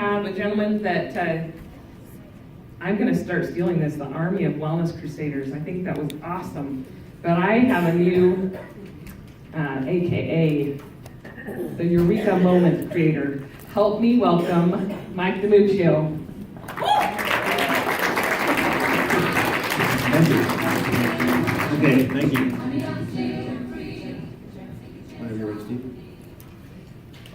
have a gentleman that I'm going to start stealing this, the Army of Wellness Crusaders. I think that was awesome. But I have a new AKA, the Eureka Moment Creator. Help me welcome Mike DiMuccio. Thank you. Okay, thank you. Whenever you're ready, Steve.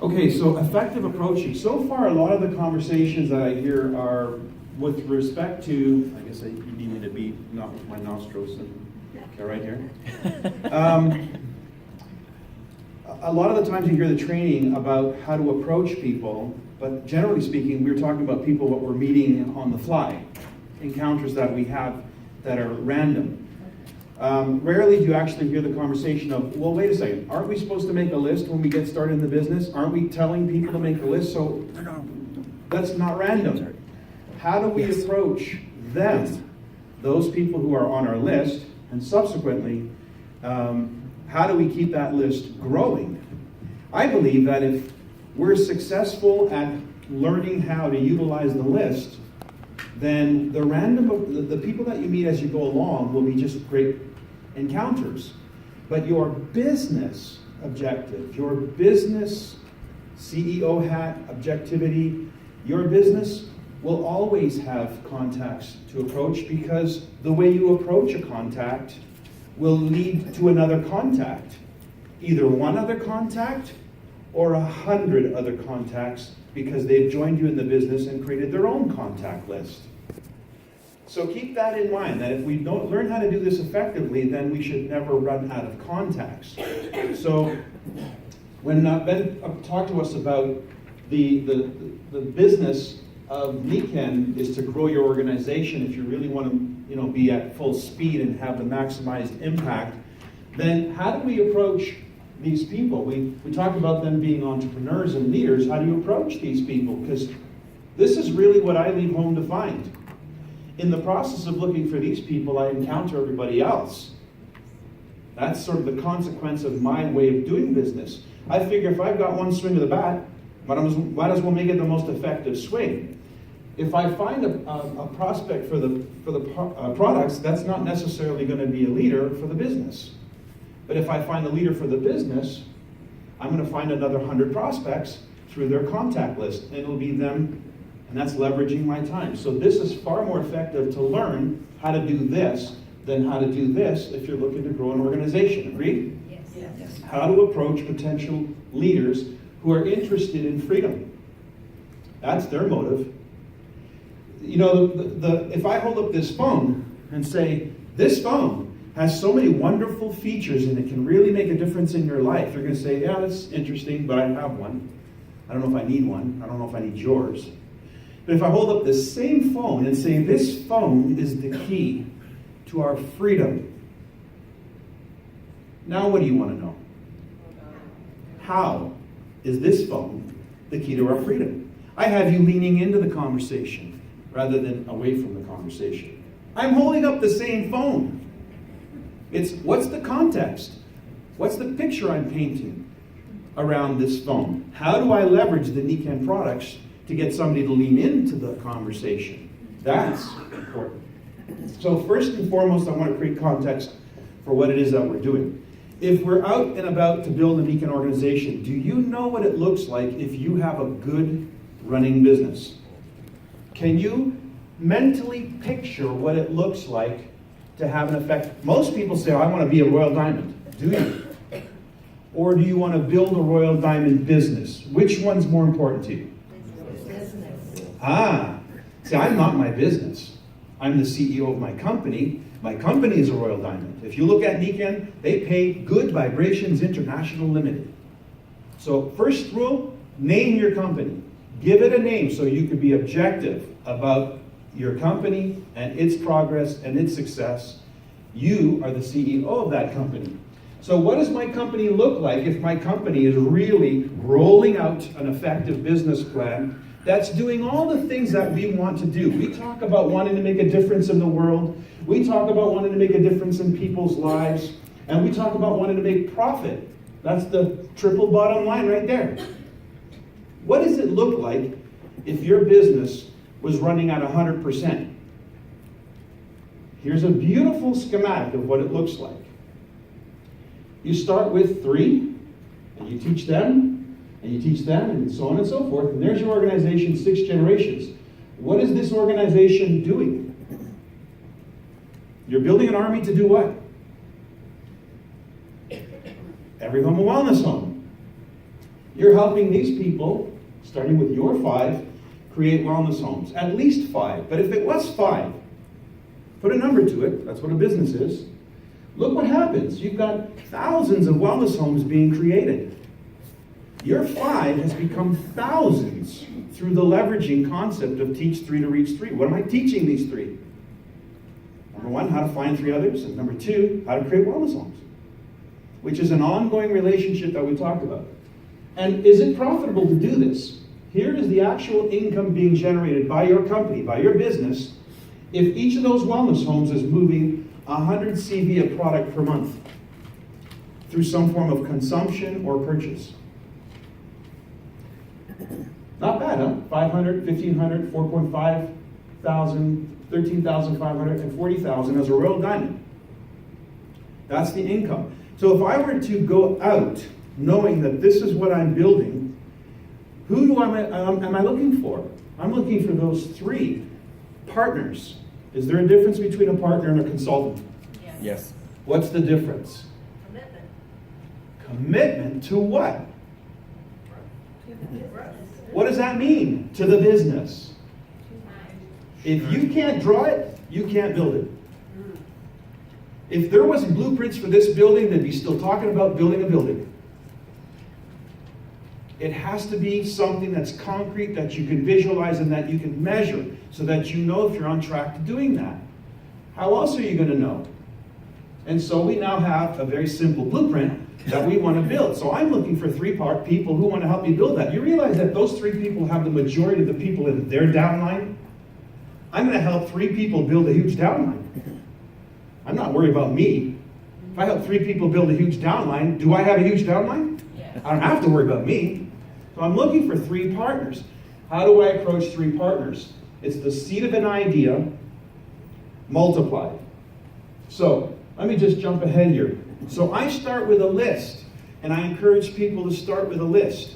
Okay, so effective approaching. So far, a lot of the conversations that I hear are with respect to, I guess you need me to be not with my nostrils and okay, right here. A lot of the times you hear the training about how to approach people, but generally speaking, we're talking about people that we're meeting on the fly, encounters that we have that are random. Rarely do you actually hear the conversation of, well, wait a second, aren't we supposed to make a list when we get started in the business? Aren't we telling people to make a list? So that's not random. How do we approach them, those people who are on our list, and subsequently, how do we keep that list growing? I believe that if we're successful at learning how to utilize the list, then the people that you meet as you go along will be just great encounters. But your business objective, your business CEO hat objectivity, your business will always have contacts to approach, because the way you approach a contact will lead to another contact. Either one other contact or 100 other contacts, because they've joined you in the business and created their own contact list. So keep that in mind, that if we don't learn how to do this effectively, then we should never run out of contacts. So when Ben talked to us about the business of Niken is to grow your organization, if you really want to be at full speed and have the maximized impact, then how do we approach these people? We talk about them being entrepreneurs and leaders. How do you approach these people? Because this is really what I leave home to find. In the process of looking for these people, I encounter everybody else. That's sort of the consequence of my way of doing business. I figure if I've got one swing of the bat, might as well make it the most effective swing. If I find a prospect for the products, that's not necessarily going to be a leader for the business. But if I find a leader for the business, I'm going to find another 100 prospects through their contact list, and it'll be them, and that's leveraging my time. So this is far more effective to learn how to do this than how to do this if you're looking to grow an organization. Agreed? Yes. Yes. How to approach potential leaders who are interested in freedom. That's their motive. If I hold up this phone and say, this phone has so many wonderful features and it can really make a difference in your life, you're going to say, yeah, that's interesting, but I have one. I don't know if I need one. I don't know if I need yours. But if I hold up the same phone and say, this phone is the key to our freedom, now what do you want to know? How is this phone the key to our freedom? I have you leaning into the conversation rather than away from the conversation. I'm holding up the same phone. It's what's the context? What's the picture I'm painting around this phone? How do I leverage the Niken products to get somebody to lean into the conversation? That's important. So first and foremost, I want to create context for what it is that we're doing. If we're out and about to build a Niken organization, do you know what it looks like if you have a good running business? Can you mentally picture what it looks like to have an effect? Most people say, I want to be a Royal Diamond. Do you? Or do you want to build a Royal Diamond business? Which one's more important to you? Business. See, I'm not my business. I'm the CEO of my company. My company is a Royal Diamond. If you look at Niken, they pay Good Vibrations International Limited. So first rule, name your company. Give it a name so you can be objective about your company and its progress and its success. You are the CEO of that company. So what does my company look like if my company is really rolling out an effective business plan that's doing all the things that we want to do? We talk about wanting to make a difference in the world. We talk about wanting to make a difference in people's lives. And we talk about wanting to make profit. That's the triple bottom line right there. What does it look like if your business was running at 100%. Here's a beautiful schematic of what it looks like. You start with 3, and you teach them, and you teach them, and so on and so forth, and there's your organization, 6 generations. What is this organization doing? You're building an army to do what? Every home a wellness home. You're helping these people, starting with your 5, create wellness homes. At least 5. But if it was 5, put a number to it. That's what a business is. Look what happens. You've got thousands of wellness homes being created. Your 5 has become thousands through the leveraging concept of teach 3 to reach 3. What am I teaching these 3? Number 1, how to find 3 others. And number 2, how to create wellness homes, which is an ongoing relationship that we talked about. And is it profitable to do this? Here is the actual income being generated by your company, by your business, if each of those wellness homes is moving 100 CV of product per month through some form of consumption or purchase. Not bad, huh? 500, 1,500, 4.5 thousand, 13,500, and 40,000 as a Royal Diamond. That's the income. So if I were to go out knowing that this is what I'm building, who am I looking for? I'm looking for those 3 partners. Is there a difference between a partner and a consultant? Yes. What's the difference? Commitment. Commitment to what? What does that mean? To the business. If you can't draw it, you can't build it. If there wasn't blueprints for this building, they'd be still talking about building a building. It has to be something that's concrete, that you can visualize and that you can measure, so that you know if you're on track to doing that. How else are you going to know? And so we now have a very simple blueprint that we want to build. So I'm looking for 3 people who want to help me build that. You realize that those 3 people have the majority of the people in their downline? I'm going to help 3 people build a huge downline. I'm not worried about me. If I help 3 people build a huge downline, do I have a huge downline? Yes. I don't have to worry about me. So I'm looking for 3 partners. How do I approach 3 partners? It's the seed of an idea multiplied. So let me just jump ahead here. So I start with a list, and I encourage people to start with a list.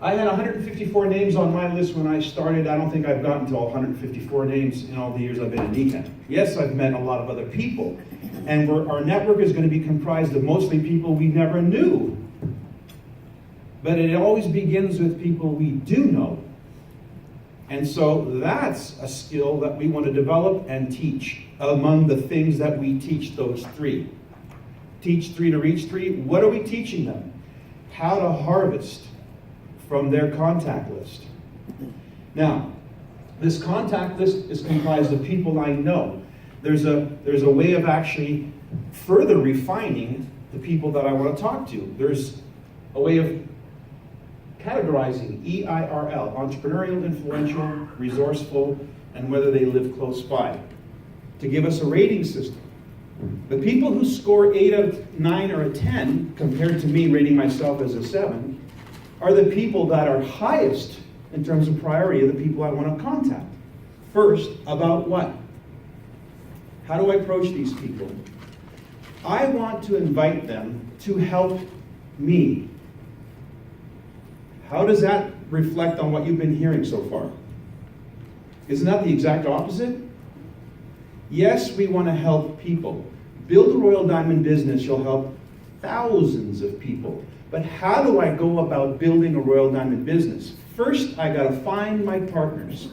I had 154 names on my list when I started. I don't think I've gotten to all 154 names in all the years I've been in NECAN. Yes, I've met a lot of other people, and our network is going to be comprised of mostly people we never knew. But it always begins with people we do know. And so that's a skill that we want to develop and teach among the things that we teach those 3. Teach 3 to reach 3. What are we teaching them? How to harvest from their contact list. Now, this contact list is comprised of people I know. There's a way of actually further refining the people that I want to talk to. There's a way of categorizing EIRL, entrepreneurial, influential, resourceful, and whether they live close by, to give us a rating system. The people who score 8 out of 9 or a 10, compared to me rating myself as a 7, are the people that are highest in terms of priority of the people I want to contact. First, about what? How do I approach these people? I want to invite them to help me. How does that reflect on what you've been hearing so far? Isn't that the exact opposite? Yes, we want to help people. Build a Royal Diamond business, you'll help thousands of people. But how do I go about building a Royal Diamond business? First, I got to find my partners.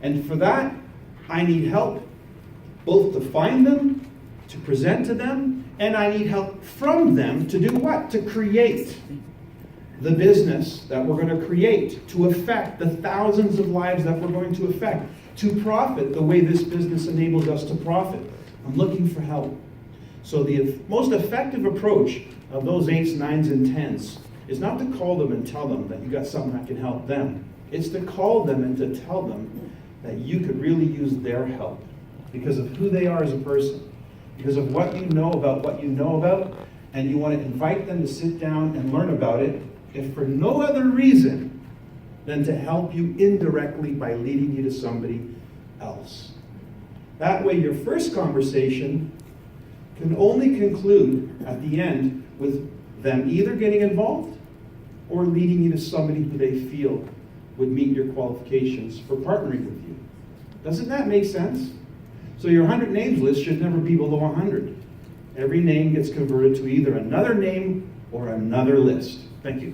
And for that, I need help both to find them, to present to them, and I need help from them to do what? To create the business that we're going to create, to affect the thousands of lives that we're going to affect, to profit the way this business enables us to profit. I'm looking for help. So the most effective approach of those 8s, 9s, and 10s is not to call them and tell them that you got something that can help them. It's to call them and to tell them that you could really use their help because of who they are as a person, because of what you know about, and you want to invite them to sit down and learn about it, if for no other reason than to help you indirectly by leading you to somebody else. That way, your first conversation can only conclude at the end with them either getting involved or leading you to somebody who they feel would meet your qualifications for partnering with you. Doesn't that make sense? So your 100 names list should never be below 100. Every name gets converted to either another name or another list. Thank you.